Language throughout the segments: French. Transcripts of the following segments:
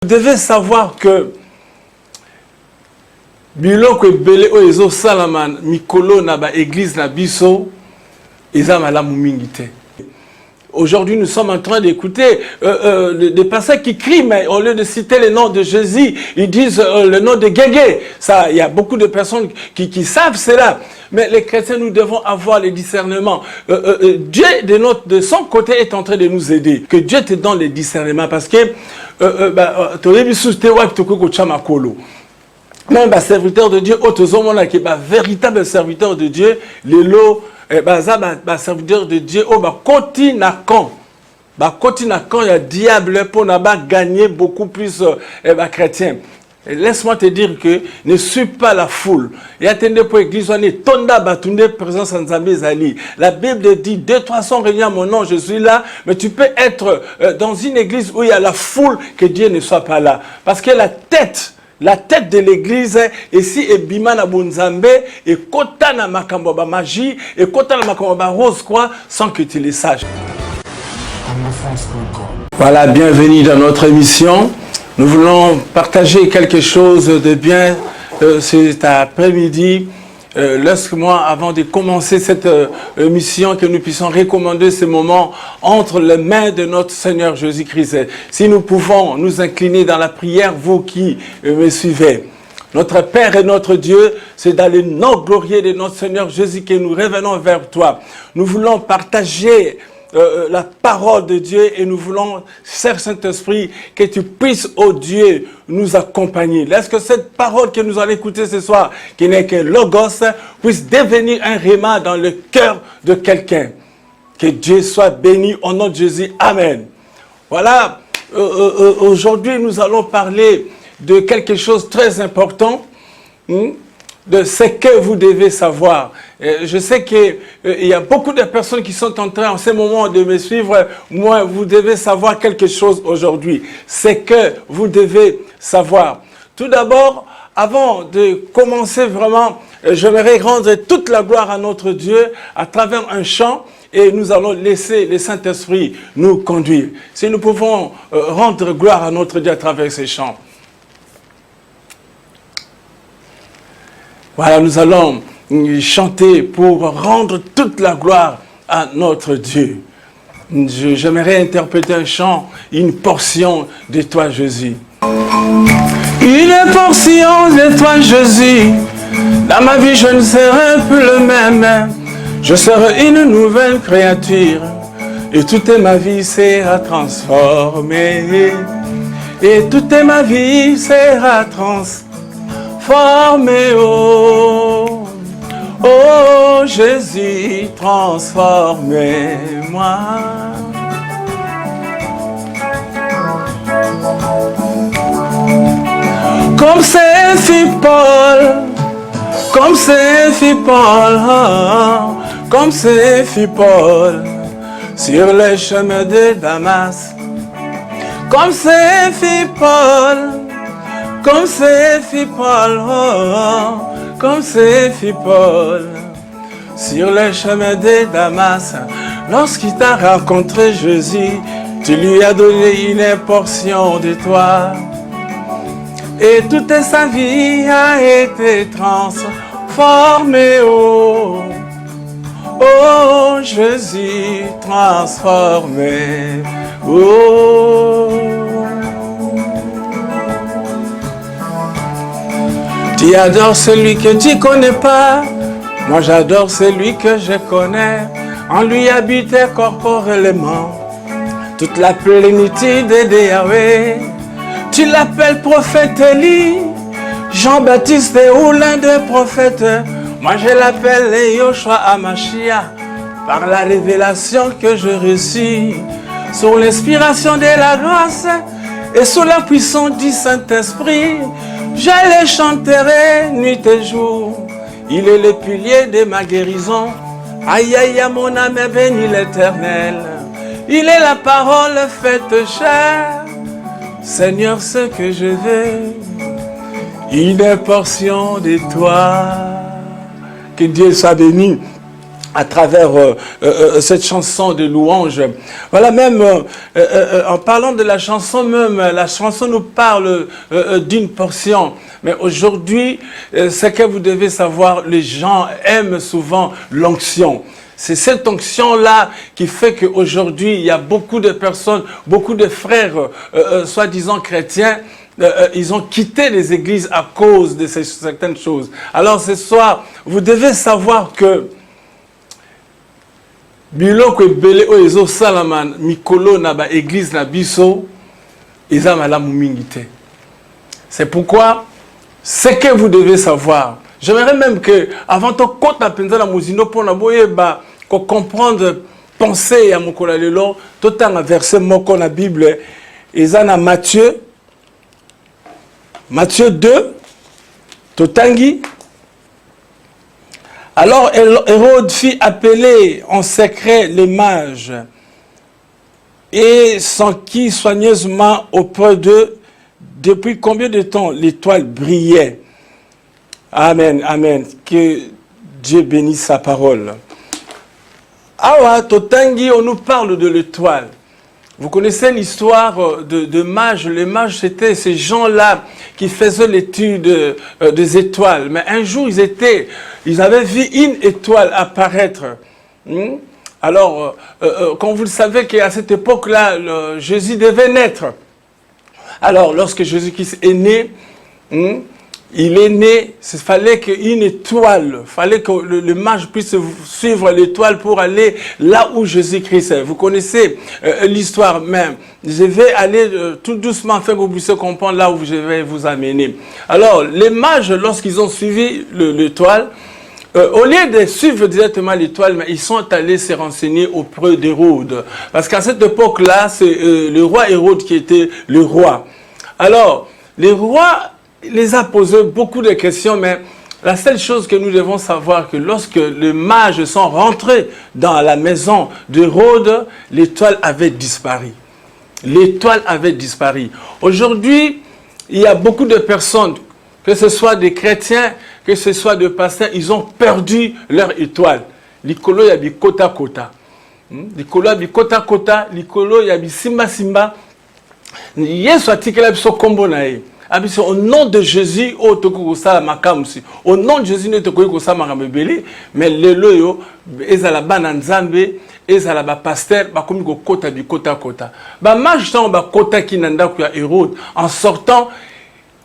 devez savoir que biloko ebele o ezo salaman mikolo na ba église na biso eza malamu mingi te. Aujourd'hui, nous sommes en train d'écouter des personnes qui crient, mais au lieu de citer le nom de Jésus, ils disent le nom de Guégué. Ça, il y a beaucoup de personnes qui savent cela. Mais les chrétiens, nous devons avoir le discernement. Dieu, de son côté, est en train de nous aider. Que Dieu te donne le discernement. Parce que, même un serviteur de Dieu, véritable serviteur de Dieu, les lots, serviteur de Dieu, koti na kan, il y a diable pour gagner beaucoup plus chrétiens. Laisse-moi te dire que ne suis pas la foule. Et attendez pour l'église, on est tonda batunde présence en Zambie. La Bible dit 200-300 réunis à mon nom, je suis là. Mais tu peux être dans une église où il y a la foule, que Dieu ne soit pas là. Parce que la tête de l'église, ici, est Bimana Bunzambe, et Kota na Makamboba magie, et Kota na Makamboba rose, quoi, sans que tu le saches. Voilà, bienvenue dans notre émission. Nous voulons partager quelque chose de bien cet après-midi. Laisse-moi, avant de commencer cette mission, que nous puissions recommander ce moment entre les mains de notre Seigneur Jésus-Christ. Si nous pouvons nous incliner dans la prière, vous qui me suivez. Notre Père et notre Dieu, c'est dans le nom glorieux de notre Seigneur Jésus que nous revenons vers toi. Nous voulons partager la parole de Dieu et nous voulons, cher Saint-Esprit, que tu puisses, oh Dieu, nous accompagner. Laisse que cette parole que nous allons écouter ce soir, qui n'est que logos, puisse devenir un rhéma dans le cœur de quelqu'un. Que Dieu soit béni au nom de Jésus. Amen. Voilà, aujourd'hui nous allons parler de quelque chose de très important, de ce que vous devez savoir. Je sais qu'il y a beaucoup de personnes qui sont en train en ce moment de me suivre. Moi, vous devez savoir quelque chose aujourd'hui. C'est que vous devez savoir. Tout d'abord, avant de commencer vraiment, j'aimerais rendre toute la gloire à notre Dieu à travers un chant. Et nous allons laisser le Saint-Esprit nous conduire. Si nous pouvons rendre gloire à notre Dieu à travers ces chants. Voilà, nous allons chanter pour rendre toute la gloire à notre Dieu. J'aimerais interpréter un chant, une portion de toi, Jésus. Une portion de toi, Jésus. Dans ma vie, je ne serai plus le même. Je serai une nouvelle créature. Et toute ma vie sera transformée. Et toute ma vie sera transformée. Oh, oh Jésus, transformez-moi. Comme c'est fit Paul, comme c'est fit Paul, comme c'est fit Paul, sur les chemins de Damas. Comme c'est fit Paul, comme c'est fit Paul, comme c'est fit Paul, sur le chemin de Damas. Lorsqu'il t'a rencontré Jésus, tu lui as donné une portion de toi. Et toute sa vie a été transformée. Oh, oh Jésus, transformé. Oh. Tu adores celui que tu ne connais pas. Moi j'adore celui que je connais. En lui habitait corporellement toute la plénitude de Yahweh. Tu l'appelles prophète Élie, Jean-Baptiste ou l'un des prophètes. Moi je l'appelle Yoshua Amashia, par la révélation que je reçus, sous l'inspiration de la grâce et sous la puissance du Saint-Esprit. Je le chanterai nuit et jour. Il est le pilier de ma guérison. Aïe aïe, mon âme bénit l'Éternel. Il est la parole faite chair. Seigneur, ce que je veux, une portion de toi. Que Dieu soit béni. à travers cette chanson de louange. Voilà, même en parlant de la chanson, même la chanson nous parle d'une portion. Mais aujourd'hui, ce que vous devez savoir, les gens aiment souvent l'onction. C'est cette onction-là qui fait qu'aujourd'hui, il y a beaucoup de personnes, beaucoup de frères, soi-disant chrétiens, ils ont quitté les églises à cause de certaines choses. Alors ce soir, vous devez savoir que biloko ebele o ezo salaman mikolo na ba église na biso eza malamu mingi te. C'est pourquoi ce que vous devez savoir, j'aimerais même que avant to kota penza na muzino pona boyeba ko comprendre penser ya mokola lelo to tanga verset moko na Bible eza na Matthieu 2 totangi. Alors Hérode fit appeler en secret les mages et s'enquit soigneusement auprès d'eux depuis combien de temps l'étoile brillait. Amen, amen. Que Dieu bénisse sa parole. Awa totangi, on nous parle de l'étoile. Vous connaissez l'histoire de mages. Les mages, c'était ces gens-là qui faisaient l'étude des étoiles. Mais un jour, ils avaient vu une étoile apparaître. Alors, quand vous le savez qu'à cette époque-là, Jésus devait naître. Alors, lorsque Jésus-Christ est né, il est né, il fallait qu'une étoile, il fallait que le mage puisse suivre l'étoile pour aller là où Jésus-Christ est. Vous connaissez l'histoire même. Je vais aller tout doucement afin que vous puissiez comprendre là où je vais vous amener. Alors, les mages, lorsqu'ils ont suivi l'étoile, au lieu de suivre directement l'étoile, mais ils sont allés se renseigner auprès d'Hérode. Parce qu'à cette époque-là, c'est le roi Hérode qui était le roi. Alors, les rois les a posé beaucoup de questions, mais la seule chose que nous devons savoir, que lorsque les mages sont rentrés dans la maison d'Hérode, l'étoile avait disparu. L'étoile avait disparu. Aujourd'hui, il y a beaucoup de personnes, que ce soit des chrétiens, que ce soit des pasteurs, ils ont perdu leur étoile. Likolo yabi kota kota. Likolo yabi kota kota, likolo yabi simba simba. Yesu atikela biso kombo na ye. Au nom de Jésus, au nom de Jésus, ne te mais le loyo, ezala bananzambe, ezala ba pasteur, ba komi ko kota bi kota kota. Ba mage tan ba kota ki nanda ku ya Hérode, en sortant,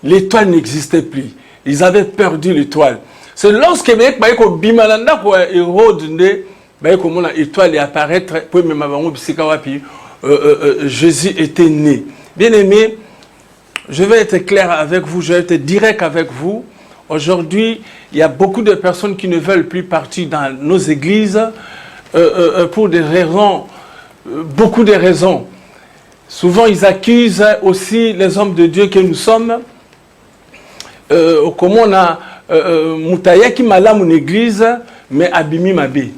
l'étoile n'existait plus. Ils avaient perdu l'étoile. C'est lorsque ba ko bimalanda ku Hérode ne ba ko mona étoile et apparaître pour même bango bisika wapi Jésus était né. Bien aimé, je vais être clair avec vous, je vais être direct avec vous. Aujourd'hui, il y a beaucoup de personnes qui ne veulent plus partir dans nos églises pour des raisons, beaucoup de raisons. Souvent, ils accusent aussi les hommes de Dieu que nous sommes. Comme on a Moutaya qui m'a là mon église, mais Abimi Mabé.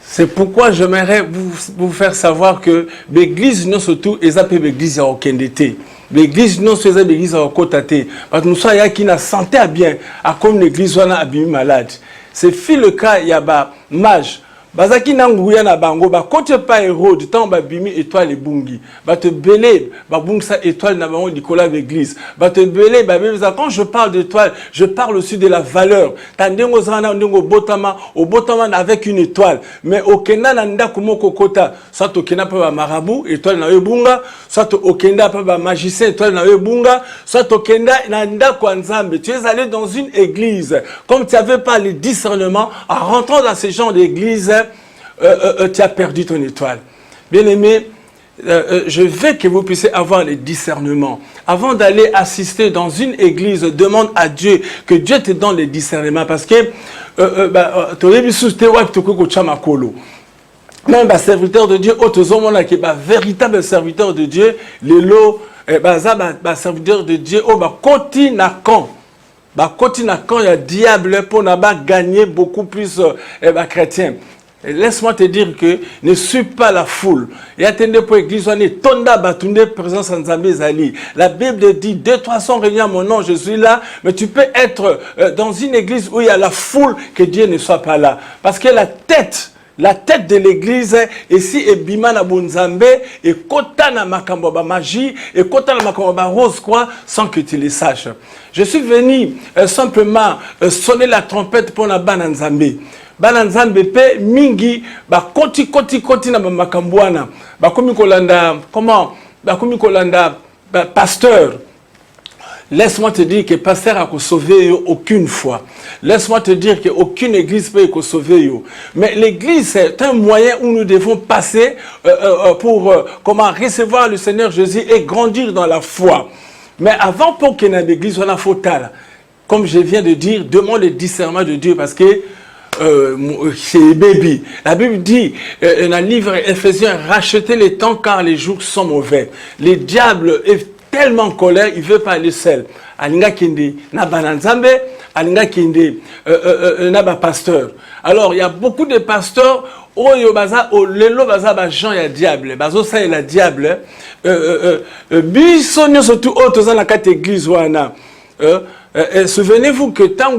C'est pourquoi j'aimerais vous faire savoir que l'église, non surtout, est l'église à Okendete. L'église, non surtout, l'église à Okotate. Parce que nous sommes qui n'a santé à bien, à comme l'église, on a abîmé malade. C'est fait le cas, il y a un mage. Bazaki nanguya na bango ba kote pa Hérode tant ba bimi étoile bungi ba te belé ba bungsa étoile na bango Nicolas l'église ba te belé ba quand je parle d'étoile je parle aussi de la valeur tandengo zana ndingo botama au botama avec une étoile mais okenda na ndako moko kota soit okenda pa ba marabout étoile na ebunga soit okenda pa ba magicien étoile na ebunga soit okenda na ndako nzambe tu es allé dans une église comme tu avais pas le discernement en rentrant dans ce genre d'église tu as perdu ton étoile. Bien aimé, je veux que vous puissiez avoir le discernement. Avant d'aller assister dans une église, demande à Dieu que Dieu te donne le discernement. Parce que même un serviteur de Dieu, véritable serviteur de Dieu, serviteur de Dieu, il y a diable pour gagner beaucoup plus chrétiens. Laisse-moi te dire que ne suis pas la foule. Et attendez pour l'église, on est tonda batunde présence en Zambézali. La Bible dit 200-300 réunions à mon nom, je suis là. Mais tu peux être dans une église où il y a la foule, que Dieu ne soit pas là. Parce que la tête de l'église, ici, est Bima na Bonzambe, et Kota na Makamboba magie, et Kota na Makamboba rose, quoi, sans que tu le saches. Je suis venu simplement sonner la trompette pour la Bananzambe. Bananzambe pe mingi ba koti na makambuana ba komi kolanda comment ba komi kolanda pasteur. Laisse-moi te dire que pasteur a sauvé aucune fois. Laisse-moi te dire qu'aucune église peut sauver. Mais l'église, c'est un moyen où nous devons passer pour comment recevoir le Seigneur Jésus et grandir dans la foi. Mais avant pour qu'il y ait une église, on a faut tal. Comme je viens de dire, demande le discernement de Dieu parce que c'est baby. La Bible dit dans le livre Éphésiens, rachetez les temps car les jours sont mauvais. Le diable est tellement en colère, il ne veut pas aller seul. Alinga kinde na bananzambe, alinga kinde na ba pasteur. Alors il y a beaucoup de pasteurs oyo baza o lelo baza ba Jean ya diable, bazo ça la diable. Bisonyo surtout autres dans la carte église wana. Souvenez-vous que tant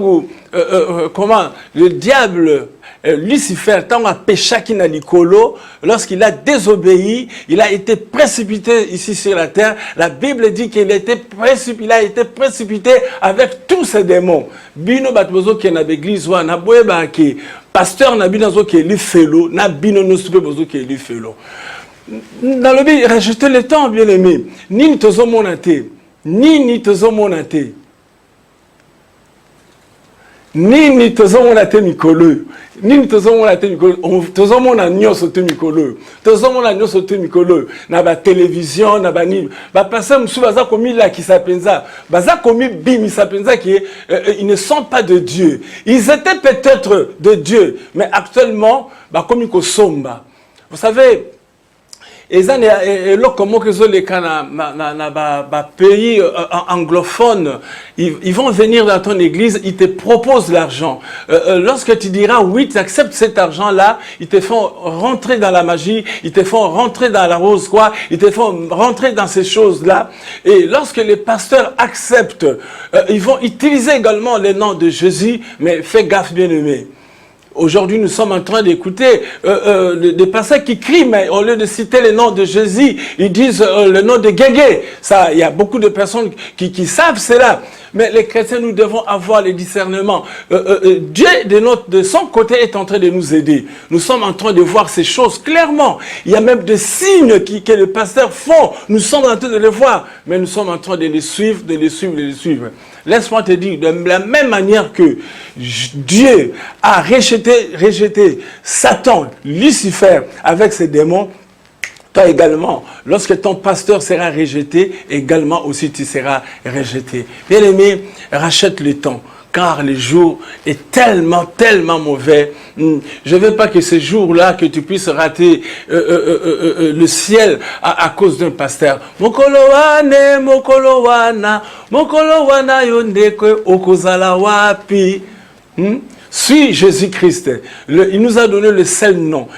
comment le diable Lucifer, tant a péché qui n'a l'icolo, lorsqu'il a désobéi, il a été précipité ici sur la terre. La Bible dit qu'il a été précipité avec tous ses démons. Bino batbozo qui na l'église wa na boeba ki pasteur na binazo qui lui felo, na bino no super bozo qui lui felo. Dans le but rajouter le temps bien aimé. Ni tozo monate, ni tozo monate. Ni tozomona te mikolo ni tozomona te mikolo tozomona nyoso te mikolo tozomona nyoso te mikolo na ba télévision na ba ni ba passer musu baza komi la ki sapenza baza komi bimi sapenza qui ils ne sont pas de Dieu. Ils étaient peut-être de Dieu, mais actuellement ba komi ko somba. Vous savez, et ça, comment que les pays anglophones, ils vont venir dans ton église, ils te proposent l'argent. Lorsque tu diras oui, tu acceptes cet argent-là, ils te font rentrer dans la magie, ils te font rentrer dans la rose, quoi, ils te font rentrer dans ces choses-là. Et lorsque les pasteurs acceptent, ils vont utiliser également le nom de Jésus, mais fais gaffe, bien-aimé. Aujourd'hui, nous sommes en train d'écouter des pasteurs qui crient, mais au lieu de citer le nom de Jésus, ils disent le nom de Guégué. Ça, il y a beaucoup de personnes qui savent cela. Mais les chrétiens, nous devons avoir le discernement. Dieu, de son côté, est en train de nous aider. Nous sommes en train de voir ces choses clairement. Il y a même des signes que les pasteurs font. Nous sommes en train de les voir. Mais nous sommes en train de les suivre, de les suivre, de les suivre. Laisse-moi te dire, de la même manière que Dieu a rejeté Satan, Lucifer, avec ses démons, toi également, lorsque ton pasteur sera rejeté, également aussi tu seras rejeté. Bien aimé, rachète le temps, car le jour est tellement mauvais. Je ne veux pas que ce jour-là, que tu puisses rater le ciel à cause d'un pasteur. Mokolo wana yondekwe okozala wapi. Suis Jésus-Christ. Il nous a donné le seul nom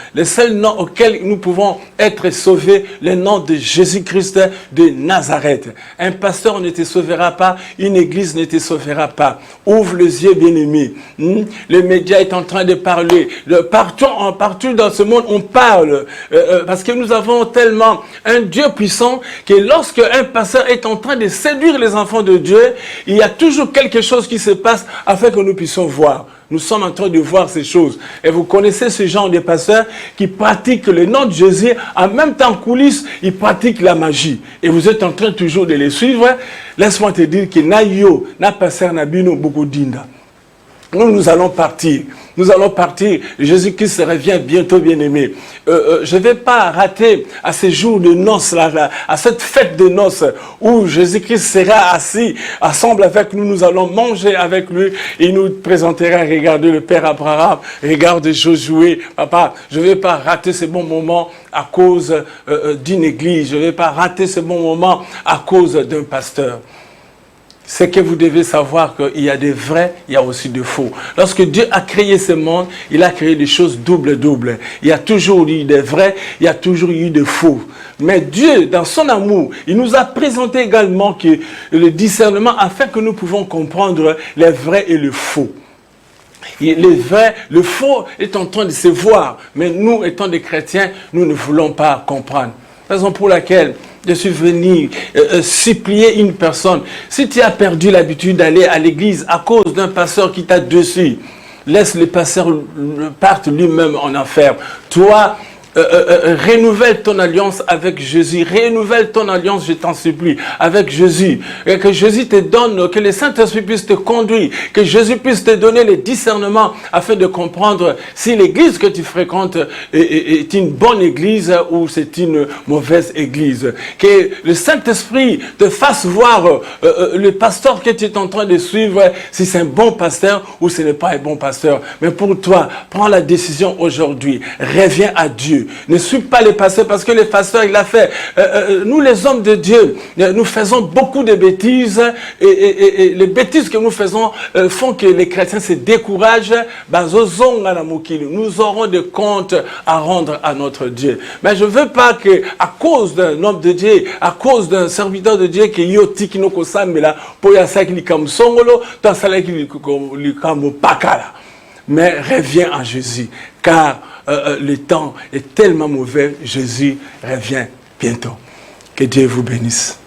auquel nous pouvons être sauvés, le nom de Jésus-Christ de Nazareth. Un pasteur ne te sauvera pas, une église ne te sauvera pas. Ouvre les yeux, bien-aimés. Le média est en train de parler. Partout dans ce monde, on parle. Parce que nous avons tellement un Dieu puissant que lorsque un pasteur est en train de séduire les enfants de Dieu, il y a toujours quelque chose qui se passe afin que nous puissions voir. Nous sommes en train de voir ces choses. Et vous connaissez ce genre de pasteurs qui pratiquent le nom de Jésus, en même temps en coulisses, ils pratiquent la magie. Et vous êtes en train toujours de les suivre. Laisse-moi te dire que Nayo, na pasteur Nabino beaucoup d'inda. Nous allons partir. Nous allons partir. Jésus-Christ revient bientôt, bien-aimé. Je ne vais pas rater à ces jours de noces, là, à cette fête de noces où Jésus-Christ sera assis, ensemble avec nous. Nous allons manger avec lui. Il nous présentera, regardez le Père Abraham, regarde Josué. Papa, je ne vais pas rater ce bon moment à cause d'une église. Je ne vais pas rater ce bon moment à cause d'un pasteur. c'est que vous devez savoir qu'il y a des vrais, il y a aussi des faux. Lorsque Dieu a créé ce monde, il a créé des choses double-double. Il y a toujours eu des vrais, il y a toujours eu des faux. Mais Dieu, dans son amour, il nous a présenté également que le discernement afin que nous pouvons comprendre les vrais et les faux. Le vrai, le faux est en train de se voir, mais nous, étant des chrétiens, nous ne voulons pas comprendre. Raison pour laquelle je suis venu supplier une personne. Si tu as perdu l'habitude d'aller à l'église à cause d'un pasteur qui t'a dessus, laisse le pasteur partir lui-même en enfer. Toi, renouvelle ton alliance avec Jésus. Renouvelle ton alliance, je t'en supplie, avec Jésus. Et que Jésus te donne, que le Saint-Esprit puisse te conduire, que Jésus puisse te donner le discernement afin de comprendre si l'église que tu fréquentes est une bonne église ou c'est une mauvaise église. Que le Saint-Esprit te fasse voir le pasteur que tu es en train de suivre, si c'est un bon pasteur ou ce n'est pas un bon pasteur. Mais pour toi, prends la décision aujourd'hui. Reviens à Dieu. Ne suis pas les pasteurs parce que les pasteurs, il a fait. Nous, les hommes de Dieu, nous faisons beaucoup de bêtises et les bêtises que nous faisons font que les chrétiens se découragent. Nous aurons des comptes à rendre à notre Dieu. Mais je ne veux pas qu'à cause d'un homme de Dieu, à cause d'un serviteur de Dieu, que yoti kinoko samela, poyasa kilikam songolo, tansala kilikam pakala. Mais reviens à Jésus, car le temps est tellement mauvais, Jésus revient bientôt. Que Dieu vous bénisse.